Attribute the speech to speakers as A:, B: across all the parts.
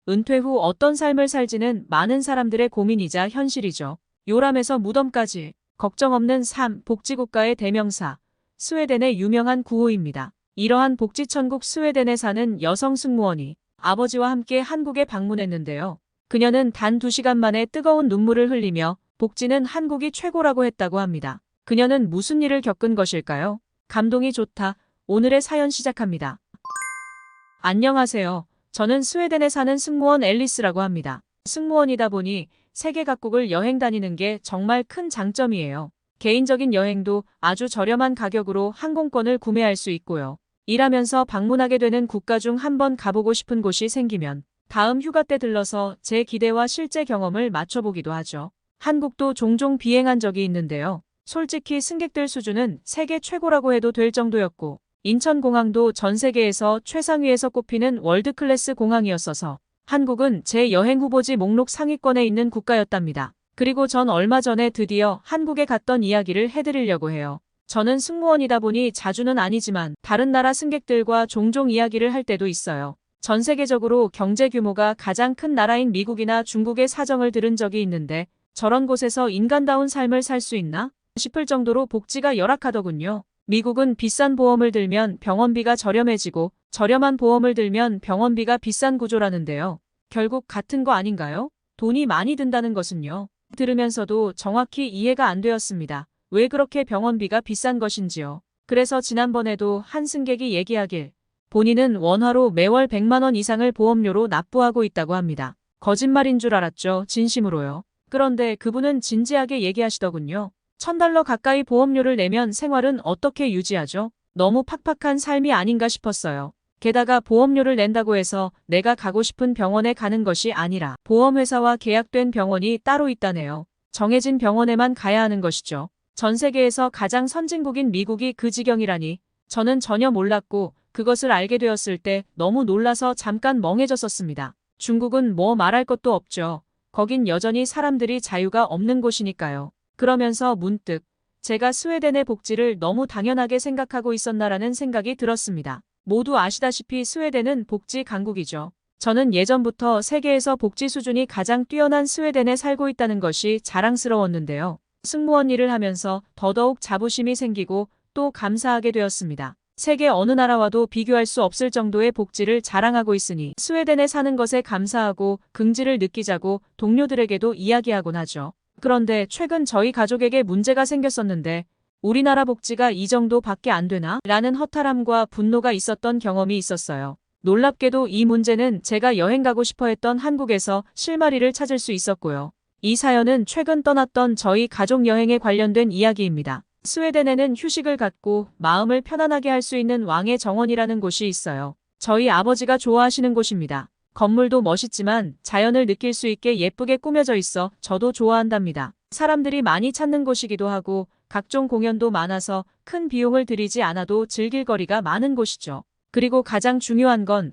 A: 은퇴 후 어떤 삶을 살지는 많은 사람들의 고민이자 현실이죠. 요람에서 무덤까지 걱정 없는 삶, 복지국가의 대명사, 스웨덴의 유명한 구호입니다. 이러한 복지천국 스웨덴에 사는 여성 승무원이 아버지와 함께 한국에 방문했는데요. 그녀는 단 2시간 만에 뜨거운 눈물을 흘리며 복지는 한국이 최고라고 했다고 합니다. 그녀는 무슨 일을 겪은 것일까요? 감동이 좋다. 오늘의 사연 시작합니다. 안녕하세요. 저는 스웨덴에 사는 승무원 앨리스라고 합니다. 승무원이다 보니 세계 각국을 여행 다니는 게 정말 큰 장점이에요. 개인적인 여행도 아주 저렴한 가격으로 항공권을 구매할 수 있고요. 일하면서 방문하게 되는 국가 중 한번 가보고 싶은 곳이 생기면 다음 휴가 때 들러서 제 기대와 실제 경험을 맞춰보기도 하죠. 한국도 종종 비행한 적이 있는데요. 솔직히 승객들 수준은 세계 최고라고 해도 될 정도였고 인천공항도 전 세계에서 최상위에서 꼽히는 월드클래스 공항이었어서 한국은 제 여행 후보지 목록 상위권에 있는 국가였답니다. 그리고 전 얼마 전에 드디어 한국에 갔던 이야기를 해드리려고 해요. 저는 승무원이다 보니 자주는 아니지만 다른 나라 승객들과 종종 이야기를 할 때도 있어요. 전 세계적으로 경제 규모가 가장 큰 나라인 미국이나 중국의 사정을 들은 적이 있는데 저런 곳에서 인간다운 삶을 살 수 있나 싶을 정도로 복지가 열악하더군요. 미국은 비싼 보험을 들면 병원비가 저렴해지고 저렴한 보험을 들면 병원비가 비싼 구조라는데요. 결국 같은 거 아닌가요? 돈이 많이 든다는 것은요. 들으면서도 정확히 이해가 안 되었습니다. 왜 그렇게 병원비가 비싼 것인지요. 그래서 지난번에도 한 승객이 얘기하길 본인은 원화로 매월 100만 원 이상을 보험료로 납부하고 있다고 합니다. 거짓말인 줄 알았죠. 진심으로요. 그런데 그분은 진지하게 얘기하시더군요. $1000 가까이 보험료를 내면 생활은 어떻게 유지하죠? 너무 팍팍한 삶이 아닌가 싶었어요. 게다가 보험료를 낸다고 해서 내가 가고 싶은 병원에 가는 것이 아니라 보험회사와 계약된 병원이 따로 있다네요. 정해진 병원에만 가야 하는 것이죠. 전 세계에서 가장 선진국인 미국이 그 지경이라니 저는 전혀 몰랐고 그것을 알게 되었을 때 너무 놀라서 잠깐 멍해졌었습니다. 중국은 뭐 말할 것도 없죠. 거긴 여전히 사람들이 자유가 없는 곳이니까요. 그러면서 문득 제가 스웨덴의 복지를 너무 당연하게 생각하고 있었나라는 생각이 들었습니다. 모두 아시다시피 스웨덴은 복지 강국이죠. 저는 예전부터 세계에서 복지 수준이 가장 뛰어난 스웨덴에 살고 있다는 것이 자랑스러웠는데요. 승무원 일을 하면서 더더욱 자부심이 생기고 또 감사하게 되었습니다. 세계 어느 나라와도 비교할 수 없을 정도의 복지를 자랑하고 있으니 스웨덴에 사는 것에 감사하고 긍지를 느끼자고 동료들에게도 이야기하곤 하죠. 그런데 최근 저희 가족에게 문제가 생겼었는데 우리나라 복지가 이 정도밖에 안 되나? 라는 허탈함과 분노가 있었던 경험이 있었어요. 놀랍게도 이 문제는 제가 여행 가고 싶어 했던 한국에서 실마리를 찾을 수 있었고요. 이 사연은 최근 떠났던 저희 가족 여행에 관련된 이야기입니다. 스웨덴에는 휴식을 갖고 마음을 편안하게 할 수 있는 왕의 정원이라는 곳이 있어요. 저희 아버지가 좋아하시는 곳입니다. 건물도 멋있지만 자연을 느낄 수 있게 예쁘게 꾸며져 있어 저도 좋아한답니다. 사람들이 많이 찾는 곳이기도 하고 각종 공연도 많아서 큰 비용을 들이지 않아도 즐길 거리가 많은 곳이죠. 그리고 가장 중요한 건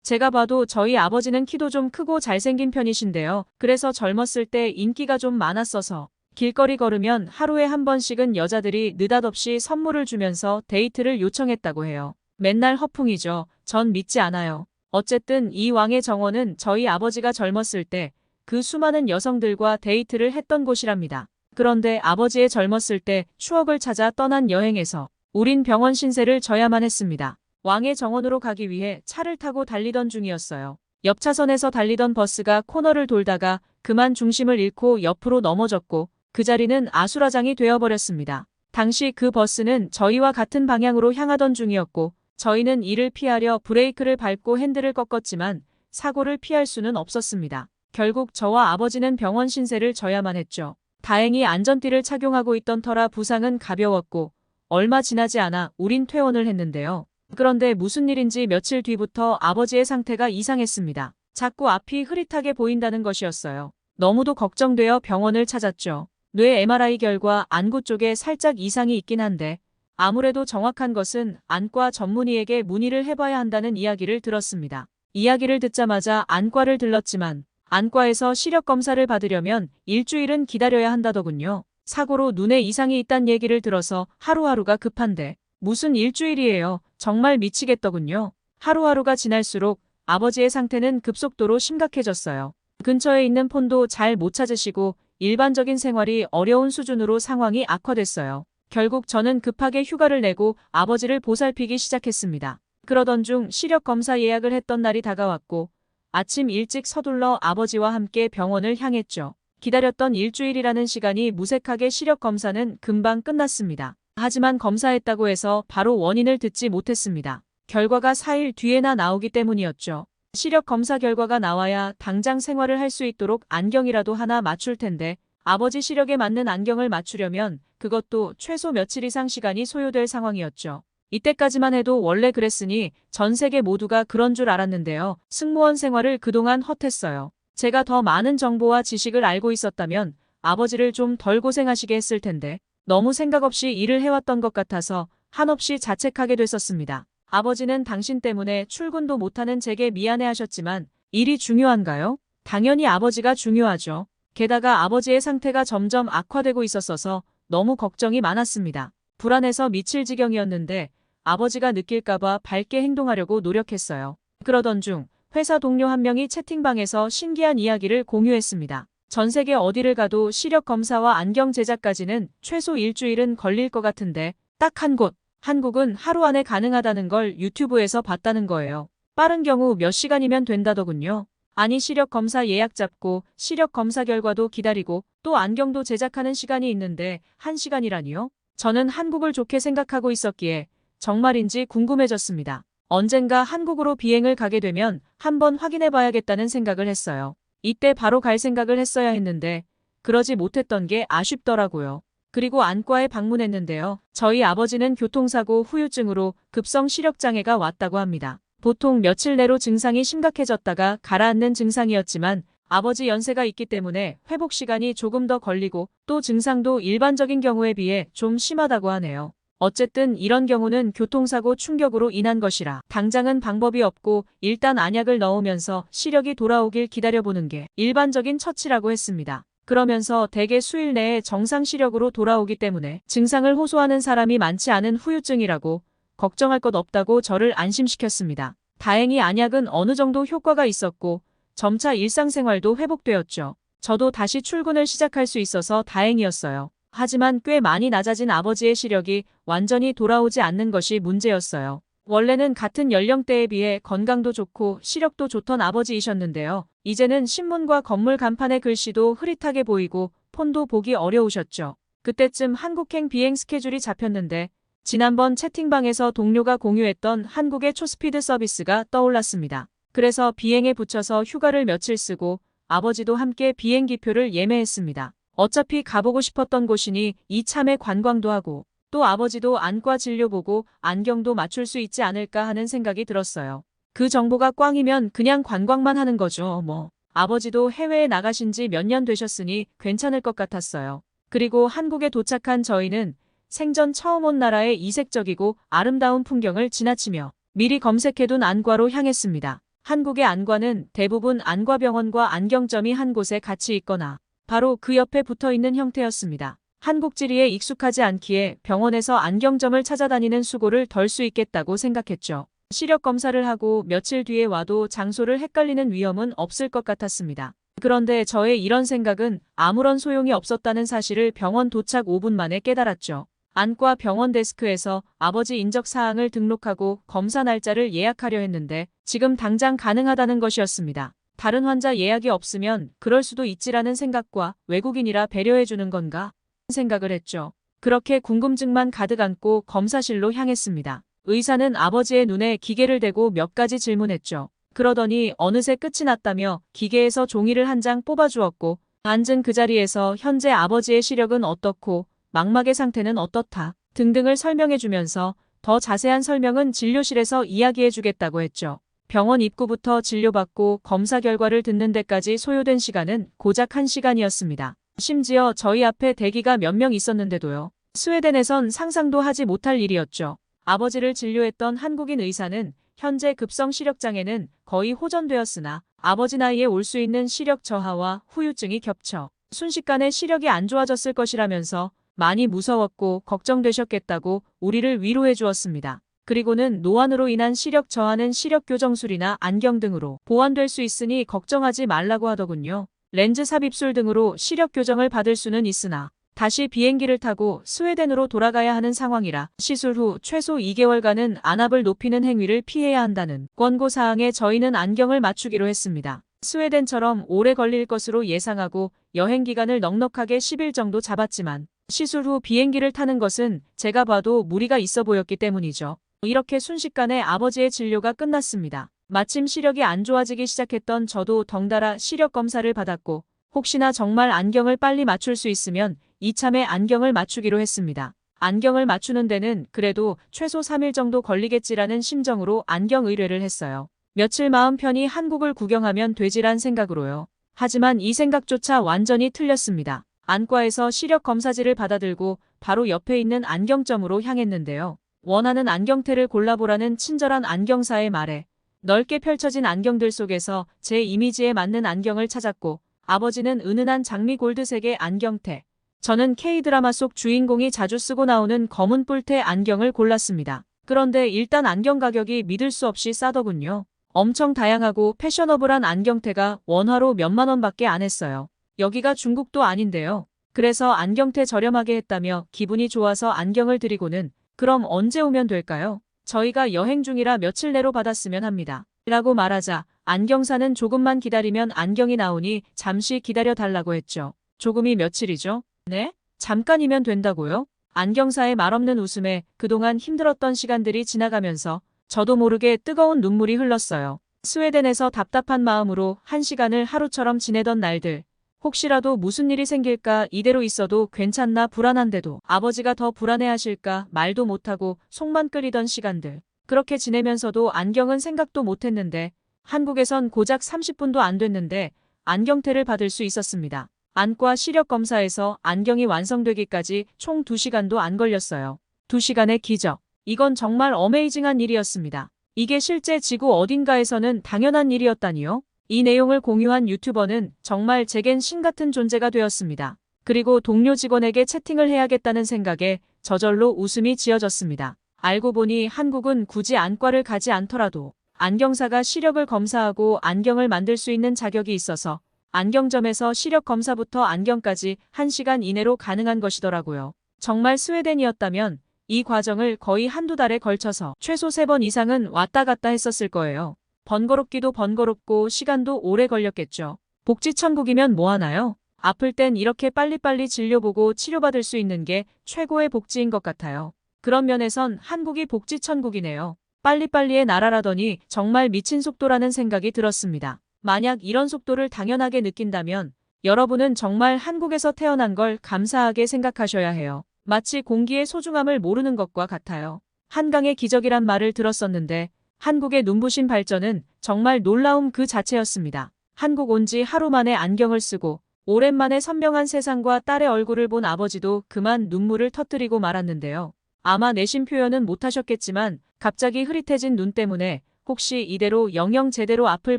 A: 제가 봐도 저희 아버지는 키도 좀 크고 잘생긴 편이신데요. 그래서 젊었을 때 인기가 좀 많았어서 길거리 걸으면 하루에 한 번씩은 여자들이 느닷없이 선물을 주면서 데이트를 요청했다고 해요. 맨날 허풍이죠. 전 믿지 않아요. 어쨌든 이 왕의 정원은 저희 아버지가 젊었을 때 그 수많은 여성들과 데이트를 했던 곳이랍니다. 그런데 아버지의 젊었을 때 추억을 찾아 떠난 여행에서 우린 병원 신세를 져야만 했습니다. 왕의 정원으로 가기 위해 차를 타고 달리던 중이었어요. 옆 차선에서 달리던 버스가 코너를 돌다가 그만 중심을 잃고 옆으로 넘어졌고 그 자리는 아수라장이 되어버렸습니다. 당시 그 버스는 저희와 같은 방향으로 향하던 중이었고 저희는 이를 피하려 브레이크를 밟고 핸들을 꺾었지만 사고를 피할 수는 없었습니다. 결국 저와 아버지는 병원 신세를 져야만 했죠. 다행히 안전띠를 착용하고 있던 터라 부상은 가벼웠고 얼마 지나지 않아 우린 퇴원을 했는데요. 그런데 무슨 일인지 며칠 뒤부터 아버지의 상태가 이상했습니다. 자꾸 앞이 흐릿하게 보인다는 것이었어요. 너무도 걱정되어 병원을 찾았죠. 뇌 MRI 결과 안구 쪽에 살짝 이상이 있긴 한데 아무래도 정확한 것은 안과 전문의에게 문의를 해봐야 한다는 이야기를 들었습니다. 이야기를 듣자마자 안과를 들렀지만 안과에서 시력 검사를 받으려면 일주일은 기다려야 한다더군요. 사고로 눈에 이상이 있단 얘기를 들어서 하루하루가 급한데 무슨 일주일이에요. 정말 미치겠더군요. 하루하루가 지날수록 아버지의 상태는 급속도로 심각해졌어요. 근처에 있는 폰도 잘 못 찾으시고 일반적인 생활이 어려운 수준으로 상황이 악화됐어요. 결국 저는 급하게 휴가를 내고 아버지를 보살피기 시작했습니다. 그러던 중 시력 검사 예약을 했던 날이 다가왔고 아침 일찍 서둘러 아버지와 함께 병원을 향했죠. 기다렸던 일주일이라는 시간이 무색하게 시력 검사는 금방 끝났습니다. 하지만 검사했다고 해서 바로 원인을 듣지 못했습니다. 결과가 4일 뒤에나 나오기 때문이었죠. 시력 검사 결과가 나와야 당장 생활을 할 수 있도록 안경이라도 하나 맞출 텐데 아버지 시력에 맞는 안경을 맞추려면 그것도 최소 며칠 이상 시간이 소요될 상황이었죠. 이때까지만 해도 원래 그랬으니 전 세계 모두가 그런 줄 알았는데요. 승무원 생활을 그동안 헛했어요. 제가 더 많은 정보와 지식을 알고 있었다면 아버지를 좀 덜 고생하시게 했을 텐데 너무 생각 없이 일을 해왔던 것 같아서 한없이 자책하게 됐었습니다. 아버지는 당신 때문에 출근도 못하는 제게 미안해하셨지만 일이 중요한가요? 당연히 아버지가 중요하죠. 게다가 아버지의 상태가 점점 악화되고 있었어서 너무 걱정이 많았습니다. 불안해서 미칠 지경이었는데 아버지가 느낄까봐 밝게 행동하려고 노력했어요. 그러던 중 회사 동료 한 명이 채팅방에서 신기한 이야기를 공유했습니다. 전 세계 어디를 가도 시력 검사와 안경 제작까지는 최소 일주일은 걸릴 것 같은데 딱 한 곳, 한국은 하루 안에 가능하다는 걸 유튜브에서 봤다는 거예요. 빠른 경우 몇 시간이면 된다더군요. 아니 시력 검사 예약 잡고 시력 검사 결과도 기다리고 또 안경도 제작하는 시간이 있는데 1시간이라니요? 저는 한국을 좋게 생각하고 있었기에 정말인지 궁금해졌습니다. 언젠가 한국으로 비행을 가게 되면 한번 확인해 봐야겠다는 생각을 했어요. 이때 바로 갈 생각을 했어야 했는데 그러지 못했던 게 아쉽더라고요. 그리고 안과에 방문했는데요. 저희 아버지는 교통사고 후유증으로 급성 시력장애가 왔다고 합니다. 보통 며칠 내로 증상이 심각해졌다가 가라앉는 증상이었지만 아버지 연세가 있기 때문에 회복 시간이 조금 더 걸리고 또 증상도 일반적인 경우에 비해 좀 심하다고 하네요. 어쨌든 이런 경우는 교통사고 충격으로 인한 것이라 당장은 방법이 없고 일단 안약을 넣으면서 시력이 돌아오길 기다려보는 게 일반적인 처치라고 했습니다. 그러면서 대개 수일 내에 정상 시력으로 돌아오기 때문에 증상을 호소하는 사람이 많지 않은 후유증이라고 걱정할 것 없다고 저를 안심시켰습니다. 다행히 안약은 어느 정도 효과가 있었고 점차 일상생활도 회복되었죠. 저도 다시 출근을 시작할 수 있어서 다행이었어요. 하지만 꽤 많이 낮아진 아버지의 시력이 완전히 돌아오지 않는 것이 문제였어요. 원래는 같은 연령대에 비해 건강도 좋고 시력도 좋던 아버지이셨는데요. 이제는 신문과 건물 간판의 글씨도 흐릿하게 보이고 폰도 보기 어려우셨죠. 그때쯤 한국행 비행 스케줄이 잡혔는데 지난번 채팅방에서 동료가 공유했던 한국의 초스피드 서비스가 떠올랐습니다. 그래서 비행에 붙여서 휴가를 며칠 쓰고 아버지도 함께 비행기표를 예매했습니다. 어차피 가보고 싶었던 곳이니 이참에 관광도 하고 또 아버지도 안과 진료 보고 안경도 맞출 수 있지 않을까 하는 생각이 들었어요. 그 정보가 꽝이면 그냥 관광만 하는 거죠, 뭐. 아버지도 해외에 나가신 지 몇 년 되셨으니 괜찮을 것 같았어요. 그리고 한국에 도착한 저희는 생전 처음 온 나라의 이색적이고 아름다운 풍경을 지나치며 미리 검색해둔 안과로 향했습니다. 한국의 안과는 대부분 안과병원과 안경점이 한 곳에 같이 있거나 바로 그 옆에 붙어있는 형태였습니다. 한국 지리에 익숙하지 않기에 병원에서 안경점을 찾아다니는 수고를 덜 수 있겠다고 생각했죠. 시력 검사를 하고 며칠 뒤에 와도 장소를 헷갈리는 위험은 없을 것 같았습니다. 그런데 저의 이런 생각은 아무런 소용이 없었다는 사실을 병원 도착 5분 만에 깨달았죠. 안과 병원 데스크에서 아버지 인적 사항을 등록하고 검사 날짜를 예약하려 했는데 지금 당장 가능하다는 것이었습니다. 다른 환자 예약이 없으면 그럴 수도 있지라는 생각과 외국인이라 배려해주는 건가 생각을 했죠. 그렇게 궁금증만 가득 안고 검사실로 향했습니다. 의사는 아버지의 눈에 기계를 대고 몇 가지 질문했죠. 그러더니 어느새 끝이 났다며 기계에서 종이를 한 장 뽑아주었고 앉은 그 자리에서 현재 아버지의 시력은 어떻고 망막의 상태는 어떻다 등등을 설명해주면서 더 자세한 설명은 진료실에서 이야기해주겠다고 했죠. 병원 입구부터 진료받고 검사 결과를 듣는 데까지 소요된 시간은 고작 1시간이었습니다. 심지어 저희 앞에 대기가 몇 명 있었는데도요. 스웨덴에선 상상도 하지 못할 일이었죠. 아버지를 진료했던 한국인 의사는 현재 급성 시력장애는 거의 호전되었으나 아버지 나이에 올 수 있는 시력 저하와 후유증이 겹쳐 순식간에 시력이 안 좋아졌을 것이라면서 많이 무서웠고 걱정되셨겠다고 우리를 위로해 주었습니다. 그리고는 노안으로 인한 시력 저하는 시력 교정술이나 안경 등으로 보완될 수 있으니 걱정하지 말라고 하더군요. 렌즈 삽입술 등으로 시력 교정을 받을 수는 있으나 다시 비행기를 타고 스웨덴으로 돌아가야 하는 상황이라 시술 후 최소 2개월간은 안압을 높이는 행위를 피해야 한다는 권고사항에 저희는 안경을 맞추기로 했습니다. 스웨덴처럼 오래 걸릴 것으로 예상하고 여행 기간을 넉넉하게 10일 정도 잡았지만 시술 후 비행기를 타는 것은 제가 봐도 무리가 있어 보였기 때문이죠. 이렇게 순식간에 아버지의 진료가 끝났습니다. 마침 시력이 안 좋아지기 시작했던 저도 덩달아 시력 검사를 받았고 혹시나 정말 안경을 빨리 맞출 수 있으면 이참에 안경을 맞추기로 했습니다. 안경을 맞추는 데는 그래도 최소 3일 정도 걸리겠지라는 심정으로 안경 의뢰를 했어요. 며칠 마음 편히 한국을 구경하면 되지란 생각으로요. 하지만 이 생각조차 완전히 틀렸습니다. 안과에서 시력 검사지를 받아들고 바로 옆에 있는 안경점으로 향했는데요. 원하는 안경테를 골라보라는 친절한 안경사의 말에 넓게 펼쳐진 안경들 속에서 제 이미지에 맞는 안경을 찾았고 아버지는 은은한 장미 골드색의 안경테, 저는 K드라마 속 주인공이 자주 쓰고 나오는 검은 뿔테 안경을 골랐습니다. 그런데 일단 안경 가격이 믿을 수 없이 싸더군요. 엄청 다양하고 패셔너블한 안경테가 원화로 몇만 원밖에 안 했어요. 여기가 중국도 아닌데요. 그래서 안경테 저렴하게 했다며 기분이 좋아서 안경을 드리고는 그럼 언제 오면 될까요? 저희가 여행 중이라 며칠 내로 받았으면 합니다. 라고 말하자 안경사는 조금만 기다리면 안경이 나오니 잠시 기다려 달라고 했죠. 조금이 며칠이죠? 네? 잠깐이면 된다고요? 안경사의 말없는 웃음에 그동안 힘들었던 시간들이 지나가면서 저도 모르게 뜨거운 눈물이 흘렀어요. 스웨덴에서 답답한 마음으로 1시간을 하루처럼 지내던 날들. 혹시라도 무슨 일이 생길까 이대로 있어도 괜찮나 불안한데도 아버지가 더 불안해하실까 말도 못하고 속만 끓이던 시간들. 그렇게 지내면서도 안경은 생각도 못했는데 한국에선 고작 30분도 안 됐는데 안경테를 받을 수 있었습니다. 안과 시력 검사에서 안경이 완성되기까지 총 2시간도 안 걸렸어요. 2시간의 기적. 이건 정말 어메이징한 일이었습니다. 이게 실제 지구 어딘가에서는 당연한 일이었다니요? 이 내용을 공유한 유튜버는 정말 제겐 신 같은 존재가 되었습니다. 그리고 동료 직원에게 채팅을 해야겠다는 생각에 저절로 웃음이 지어졌습니다. 알고 보니 한국은 굳이 안과를 가지 않더라도 안경사가 시력을 검사하고 안경을 만들 수 있는 자격이 있어서 안경점에서 시력 검사부터 안경까지 1시간 이내로 가능한 것이더라고요. 정말 스웨덴이었다면 이 과정을 거의 한두 달에 걸쳐서 최소 3번 이상은 왔다 갔다 했었을 거예요. 번거롭기도 번거롭고 시간도 오래 걸렸겠죠. 복지천국이면 뭐하나요? 아플 땐 이렇게 빨리빨리 진료보고 치료받을 수 있는 게 최고의 복지인 것 같아요. 그런 면에선 한국이 복지천국이네요. 빨리빨리의 나라라더니 정말 미친 속도라는 생각이 들었습니다. 만약 이런 속도를 당연하게 느낀다면 여러분은 정말 한국에서 태어난 걸 감사하게 생각하셔야 해요. 마치 공기의 소중함을 모르는 것과 같아요. 한강의 기적이란 말을 들었었는데 한국의 눈부신 발전은 정말 놀라움 그 자체였습니다. 한국 온 지 하루 만에 안경을 쓰고 오랜만에 선명한 세상과 딸의 얼굴을 본 아버지도 그만 눈물을 터뜨리고 말았는데요. 아마 내심 표현은 못하셨겠지만 갑자기 흐릿해진 눈 때문에 혹시 이대로 영영 제대로 앞을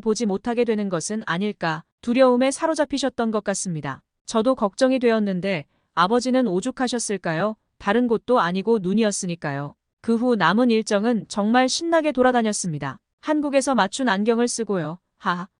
A: 보지 못하게 되는 것은 아닐까 두려움에 사로잡히셨던 것 같습니다. 저도 걱정이 되었는데 아버지는 오죽하셨을까요? 다른 곳도 아니고 눈이었으니까요. 그 후 남은 일정은 정말 신나게 돌아다녔습니다. 한국에서 맞춘 안경을 쓰고요.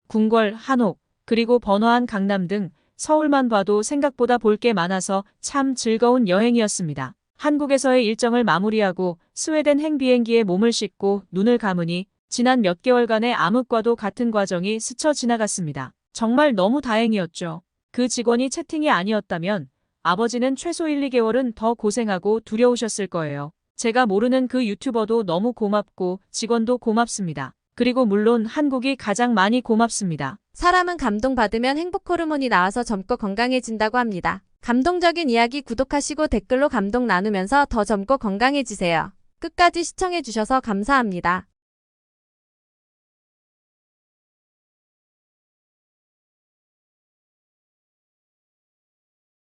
A: 궁궐, 한옥, 그리고 번화한 강남 등 서울만 봐도 생각보다 볼 게 많아서 참 즐거운 여행이었습니다. 한국에서의 일정을 마무리하고 스웨덴 행비행기에 몸을 싣고 눈을 감으니 지난 몇 개월간의 암흑과도 같은 과정이 스쳐 지나갔습니다. 정말 너무 다행이었죠. 그 직원이 채팅이 아니었다면 아버지는 최소 1, 2개월은 더 고생하고 두려우셨을 거예요. 제가 모르는 그 유튜버도 너무 고맙고 직원도 고맙습니다. 그리고 물론 한국이 가장 많이 고맙습니다.
B: 사람은 감동받으면 행복 호르몬이 나와서 젊고 건강해진다고 합니다. 감동적인 이야기 구독하시고 댓글로 감동 나누면서 더 젊고 건강해지세요. 끝까지 시청해주셔서 감사합니다.